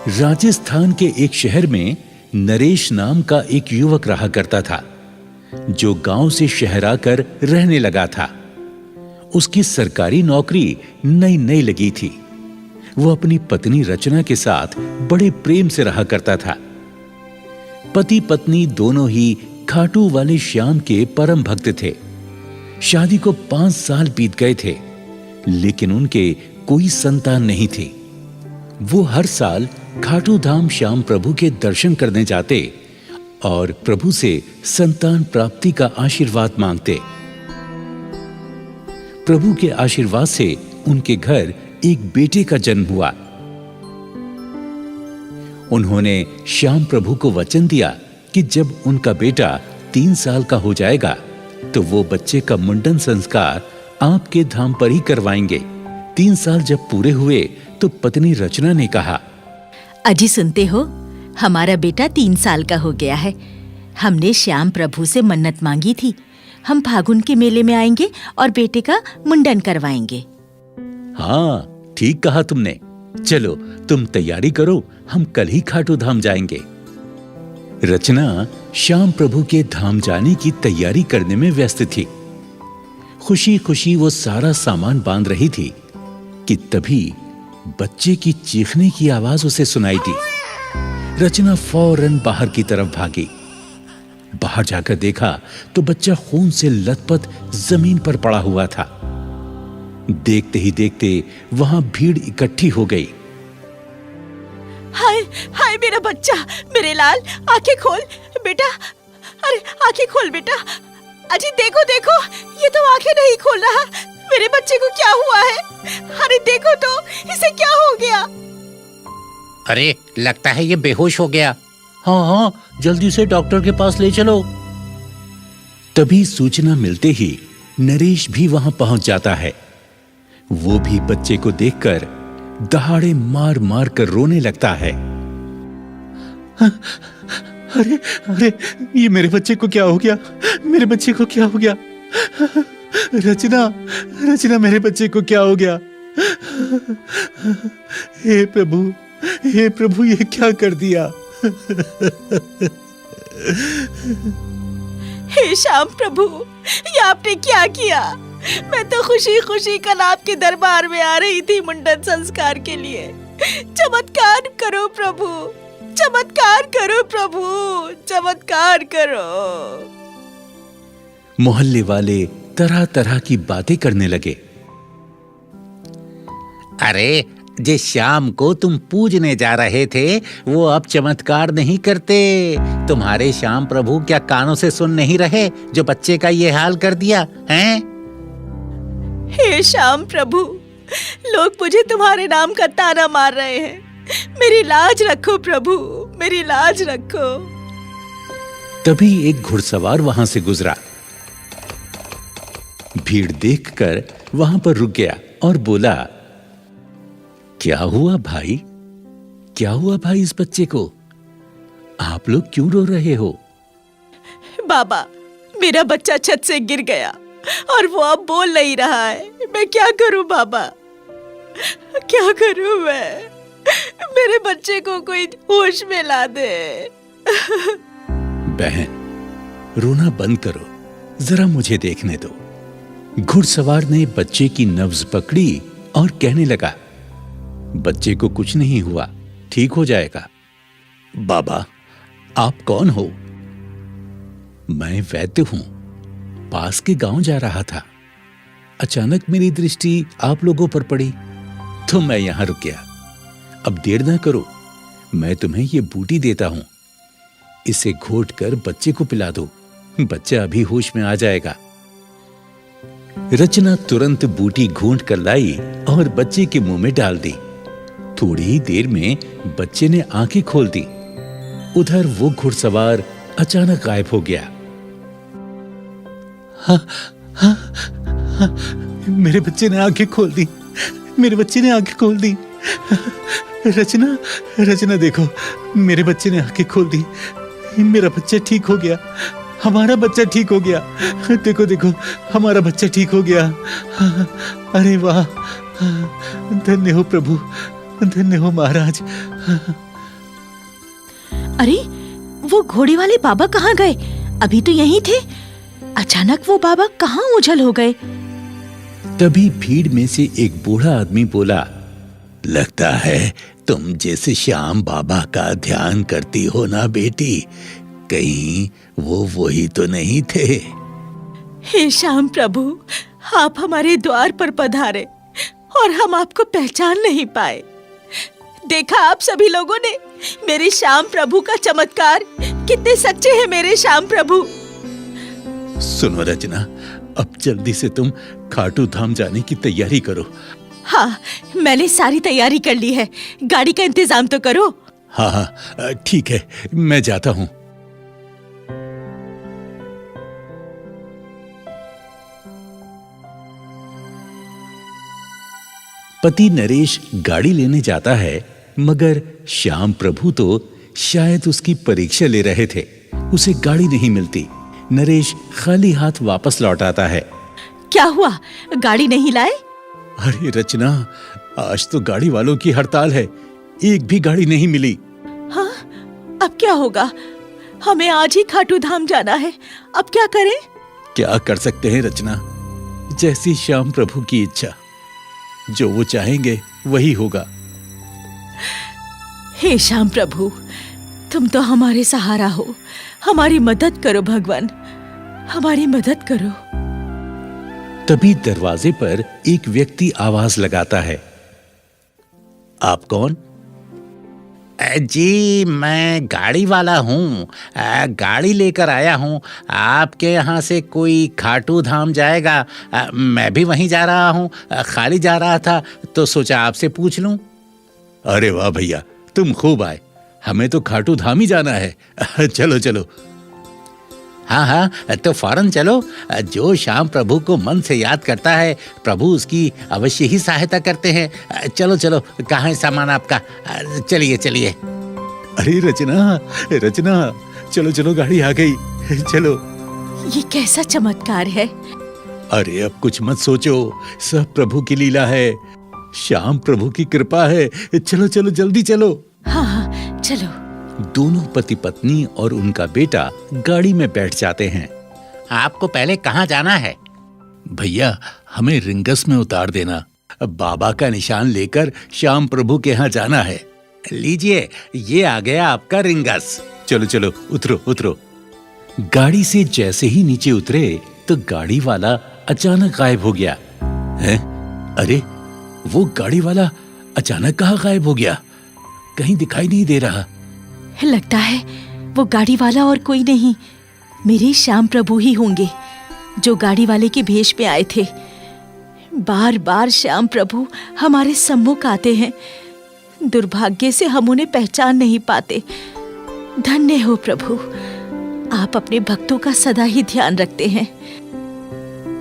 राजस्थान के एक शहर में नरेश नाम का एक युवक रहा करता था, जो गांव से शहर आकर रहने लगा था। उसकी सरकारी नौकरी नई नई लगी थी। वो अपनी पत्नी रचना के साथ बड़े प्रेम से रहा करता था। पति पत्नी दोनों ही खाटू वाले श्याम के परम भक्त थे। शादी को 5 साल बीत गए थे, लेकिन उनके कोई संतान नहीं थी। वो हर साल खाटू धाम श्याम प्रभु के दर्शन करने जाते और प्रभु से संतान प्राप्ति का आशीर्वाद मांगते। प्रभु के आशीर्वाद से उनके घर एक बेटे का जन्म हुआ। उन्होंने श्याम प्रभु को वचन दिया कि जब उनका बेटा 3 साल का हो जाएगा तो वो बच्चे का मुंडन संस्कार आपके धाम पर ही करवाएंगे। 3 साल जब पूरे हुए तो पत्नी रचना ने कहा, अजी सुनते हो, हमारा बेटा 3 साल का हो गया है। हमने श्याम प्रभु से मन्नत मांगी थी, हम फागुन के मेले में आएंगे और बेटे का मुंडन करवाएंगे। हाँ, ठीक कहा तुमने। चलो तुम तैयारी करो, हम कल ही खाटू धाम जाएंगे। रचना श्याम प्रभु के धाम जाने की तैयारी करने में व्यस्त थी। खुशी खुशी वो सारा सामान बांध रही थी कि तभी बच्चे की चीखने की आवाज उसे सुनाई दी। रचना फौरन बाहर की तरफ भागी। बाहर जाकर देखा तो बच्चा खून से लथपथ जमीन पर पड़ा हुआ था। देखते ही देखते वहां भीड़ इकट्ठी हो गई। हाय हाय मेरा बच्चा, मेरे लाल, आंखें खोल बेटा। अरे आंखें खोल बेटा। अजी देखो देखो, ये तो आंखें नहीं खोल रहा। मेरे बच्चे को क्या हुआ है? अरे देखो तो, इसे क्या हो गया? अरे लगता है ये बेहोश हो गया। हाँ हाँ, जल्दी से डॉक्टर के पास ले चलो। तभी सूचना मिलते ही नरेश भी वहां पहुंच जाता है। वो भी बच्चे को देखकर दहाड़े मार मार कर रोने लगता है। अरे अरे, ये मेरे बच्चे को क्या हो गया? मेरे बच्चे को क्या हो गया? रचना रचना, मेरे बच्चे को क्या हो गया? हे प्रभु, ये क्या कर दिया? हे श्याम प्रभु, ये आपने क्या किया? मैं तो खुशी खुशी कल आपके दरबार में आ रही थी मुंडन संस्कार के लिए। चमत्कार करो प्रभु, चमत्कार करो प्रभु, चमत्कार करो। मोहल्ले वाले तरह तरह की बातें करने लगे। अरे जिस श्याम को तुम पूजने जा रहे थे वो अब चमत्कार नहीं करते। तुम्हारे श्याम प्रभु क्या कानों से सुन नहीं रहे जो बच्चे का ये हाल कर दिया हैं? हे श्याम प्रभु, लोग मुझे तुम्हारे नाम का ताना मार रहे हैं। मेरी लाज रखो प्रभु, मेरी लाज रखो। तभी एक घुड़सवार वहां से गुजरा। भीड़ देखकर वहां पर रुक गया और बोला, क्या हुआ भाई? क्या हुआ भाई इस बच्चे को? आप लोग क्यों रो रहे हो? बाबा, मेरा बच्चा छत से गिर गया और वो अब बोल नहीं रहा है। मैं क्या करूं बाबा, क्या करूं मैं? मेरे बच्चे को कोई होश में ला दे। बहन, रोना बंद करो, जरा मुझे देखने दो। घुड़सवार ने बच्चे की नब्ज पकड़ी और कहने लगा, बच्चे को कुछ नहीं हुआ, ठीक हो जाएगा। बाबा, आप कौन हो? मैं वैद्य हूं, पास के गांव जा रहा था। अचानक मेरी दृष्टि आप लोगों पर पड़ी तो मैं यहां रुक गया। अब देर ना करो, मैं तुम्हें ये बूटी देता हूं, इसे घोट कर बच्चे को पिला दो, बच्चा अभी होश में आ जाएगा। रचना तुरंत बूटी घूंट कर लाई और बच्चे के मुंह में डाल दी। थोड़ी ही देर में बच्चे ने आंखें खोल दी। उधर वो घुड़सवार अचानक गायब हो गया। मेरे बच्चे ने आंखें खोल दी, मेरे बच्चे ने आंखें खोल दी। रचना देखो, मेरे बच्चे ने आंखें खोल दी। मेरा बच्चा ठीक हो गया, हमारा बच्चा ठीक हो गया। देखो देखो, हमारा बच्चा ठीक हो गया। अरे वाह, धन्य हो प्रभु, धन्य हो महाराज। अरे, वो घोड़े वाले बाबा कहाँ गए? अभी तो यहीं थे। अचानक वो बाबा कहाँ ओझल हो गए? तभी भीड़ में से एक बूढ़ा आदमी बोला, लगता है तुम जैसे श्याम बाबा का ध्यान करती हो ना बेटी, कहीं वो वही तो नहीं थे? हे श्याम प्रभु, आप हमारे द्वार पर पधारे और हम आपको पहचान नहीं पाए। देखा आप सभी लोगों ने मेरे श्याम प्रभु का चमत्कार, कितने सच्चे हैं मेरे श्याम प्रभु। सुनो रचना, अब जल्दी से तुम खाटू धाम जाने की तैयारी करो। हाँ, मैंने सारी तैयारी कर ली है। गाड़ी का इंतजाम तो करो। हाँ हाँ ठीक है, मैं जाता हूँ। पति नरेश गाड़ी लेने जाता है, मगर श्याम प्रभु तो शायद उसकी परीक्षा ले रहे थे। उसे गाड़ी नहीं मिलती। नरेश खाली हाथ वापस लौट आता है। क्या हुआ, गाड़ी नहीं लाए? अरे रचना, आज तो गाड़ी वालों की हड़ताल है, एक भी गाड़ी नहीं मिली। हाँ, अब क्या होगा? हमें आज ही खाटू धाम जाना है, अब क्या करें? क्या कर सकते हैं रचना, जैसी श्याम प्रभु की इच्छा, जो वो चाहेंगे वही होगा। हे श्याम प्रभु, तुम तो हमारे सहारा हो, हमारी मदद करो भगवान, हमारी मदद करो। तभी दरवाजे पर एक व्यक्ति आवाज लगाता है। आप कौन? जी, मैं गाड़ी वाला हूँ, गाड़ी लेकर आया हूँ। आपके यहाँ से कोई खाटू धाम जाएगा? मैं भी वहीं जा रहा हूँ, खाली जा रहा था तो सोचा आपसे पूछ लूँ। अरे वाह भैया, तुम खूब आए, हमें तो खाटू धाम ही जाना है। चलो चलो। हाँ हाँ, तो फौरन चलो। जो श्याम प्रभु को मन से याद करता है, प्रभु उसकी अवश्य ही सहायता करते हैं। चलो चलो, कहाँ है सामान आपका? चलिए चलिए। अरे रचना, रचना, चलो चलो, गाड़ी आ गई, चलो। ये कैसा चमत्कार है? अरे अब कुछ मत सोचो, सब प्रभु की लीला है, श्याम प्रभु की कृपा है। चलो चलो, जल्दी चलो। हाँ हाँ, चलो। दोनों पति पत्नी और उनका बेटा गाड़ी में बैठ जाते हैं। आपको पहले कहाँ जाना है? भैया, हमें रिंगस में उतार देना, बाबा का निशान लेकर श्याम प्रभु के यहाँ जाना है। लीजिए, ये आ गया आपका रिंगस। चलो चलो, उतरो उतरो। गाड़ी से जैसे ही नीचे उतरे तो गाड़ी वाला अचानक गायब हो गया। हैं? अरे, वो गाड़ी वाला अचानक कहाँ गायब हो गया? कहीं दिखाई नहीं दे रहा। लगता है वो गाड़ी वाला और कोई नहीं, मेरे श्याम प्रभु ही होंगे, जो गाड़ी वाले के भेष में आए थे। बार बार श्याम प्रभु हमारे सम्मुख आते हैं, दुर्भाग्य से हम उन्हें पहचान नहीं पाते। धन्य हो प्रभु, आप अपने भक्तों का सदा ही ध्यान रखते हैं।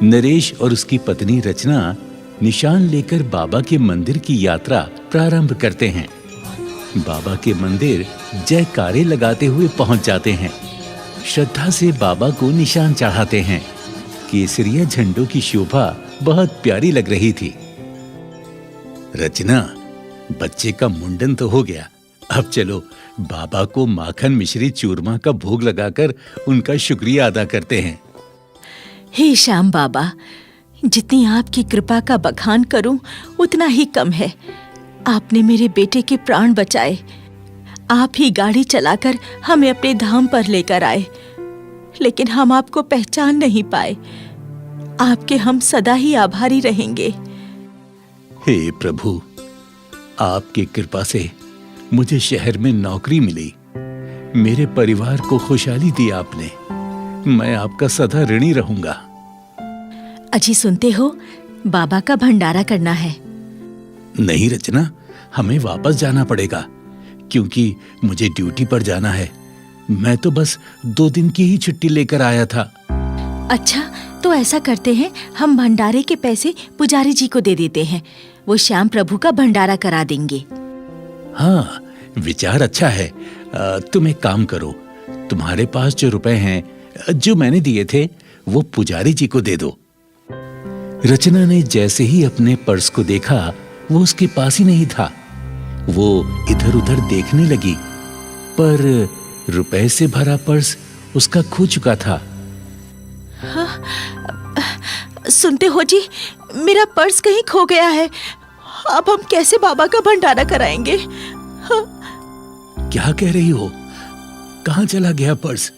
नरेश और उसकी पत्नी रचना निशान लेकर बाबा के मंदिर की यात्रा प्रारंभ करते हैं। बाबा के मंदिर जयकारे लगाते हुए पहुंच जाते हैं। श्रद्धा से बाबा को निशान चढ़ाते हैं। केसरिया झंडों की शोभा बहुत प्यारी लग रही थी। रचना, बच्चे का मुंडन तो हो गया, अब चलो बाबा को माखन मिश्री चूरमा का भोग लगाकर उनका शुक्रिया अदा करते हैं। हे श्याम बाबा, जितनी आपकी कृपा का बखान करूं उतना ही कम है। आपने मेरे बेटे के प्राण बचाए, आप ही गाड़ी चलाकर हमें अपने धाम पर लेकर आए, लेकिन हम आपको पहचान नहीं पाए। आपके हम सदा ही आभारी रहेंगे। हे प्रभु, आपकी कृपा से मुझे शहर में नौकरी मिली, मेरे परिवार को खुशहाली दी आपने, मैं आपका सदा ऋणी रहूंगा। अजी सुनते हो, बाबा का भंडारा करना है। नहीं रचना, हमें वापस जाना पड़ेगा, क्योंकि मुझे ड्यूटी पर जाना है। मैं तो बस 2 दिन की ही छुट्टी लेकर आया था। अच्छा, तो ऐसा करते हैं, हम भंडारे के पैसे पुजारी जी को दे देते हैं, वो श्याम प्रभु का भंडारा करा देंगे। हाँ, विचार अच्छा है। तुम एक काम करो, तुम्हारे पास जो रुपए हैं, जो मैंने दिए थे, वो पुजारी जी को दे दो। रचना ने जैसे ही अपने पर्स को देखा, वो उसके पास ही नहीं था। वो इधर उधर देखने लगी, पर रुपए से भरा पर्स उसका खो चुका था। सुनते हो जी, मेरा पर्स कहीं खो गया है। अब हम कैसे बाबा का भंडारा कराएंगे? क्या कह रही हो? कहाँ चला गया पर्स?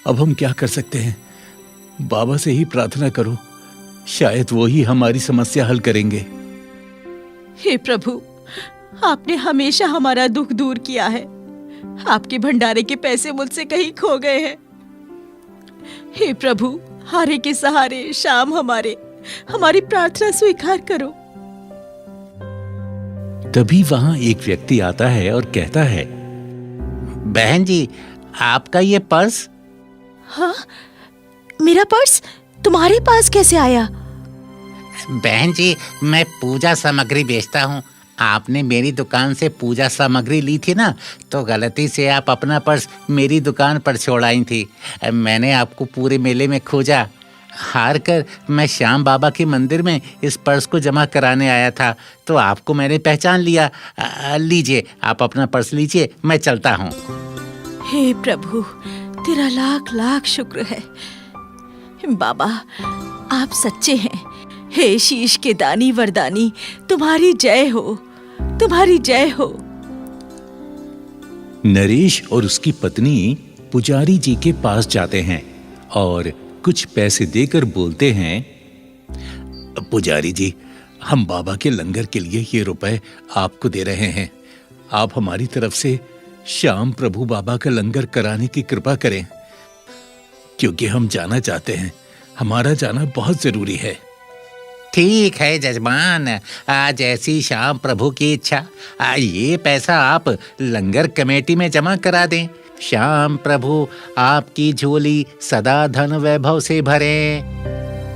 अब हम क्या कर सकते हैं? बाबा से ही प्रार्थना करो, शायद वो ही हमारी समस्या हल करेंगे। हे प्रभु, आपने हमेशा हमारा दुख दूर किया है। आपके भंडारे के पैसे मुझसे कहीं खो गए हैं। हे प्रभु, हारे के सहारे श्याम हमारी प्रार्थना स्वीकार करो। तभी वहां एक व्यक्ति आता है और कहता है, बहन जी, आपका ये पर्स? हाँ, मेरा पर्स तुम्हारे पास कैसे आया? बहन जी, मैं पूजा सामग्री बेचता हूँ। आपने मेरी दुकान से पूजा सामग्री ली थी ना, तो गलती से आप अपना पर्स मेरी दुकान पर छोड़ आई थी। मैंने आपको पूरे मेले में खोजा। हार कर मैं श्याम बाबा के मंदिर में इस पर्स को जमा कराने आया था, तो आपको मैंने पहचान लिया। लीजिए, आप अपना पर्स लीजिए, मैं चलता हूँ। हे प्रभु, तेरा लाख लाख शुक्र है। बाबा, आप सच्चे हैं। हे शीश के दानी वरदानी, तुम्हारी जय हो, तुम्हारी जय हो। नरेश और उसकी पत्नी पुजारी जी के पास जाते हैं और कुछ पैसे देकर बोलते हैं, पुजारी जी, हम बाबा के लंगर के लिए ये रुपए आपको दे रहे हैं। आप हमारी तरफ से श्याम प्रभु बाबा का लंगर कराने की कृपा करें, क्योंकि हम जाना चाहते हैं। हमारा जाना बहुत जरूरी है। ठीक है जजमान, आज ऐसी श्याम प्रभु की इच्छा। ये पैसा आप लंगर कमेटी में जमा करा दें। श्याम प्रभु आपकी झोली सदा धन वैभव से भरे।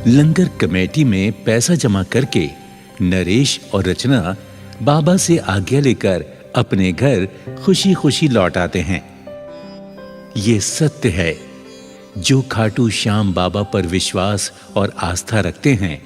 लंगर कमेटी में पैसा जमा करके नरेश और रचना बाबा से आज्ञा लेकर अपने घर खुशी खुशी लौट आते हैं। ये सत्य है, जो खाटू श्याम बाबा पर विश्वास और आस्था रखते हैं,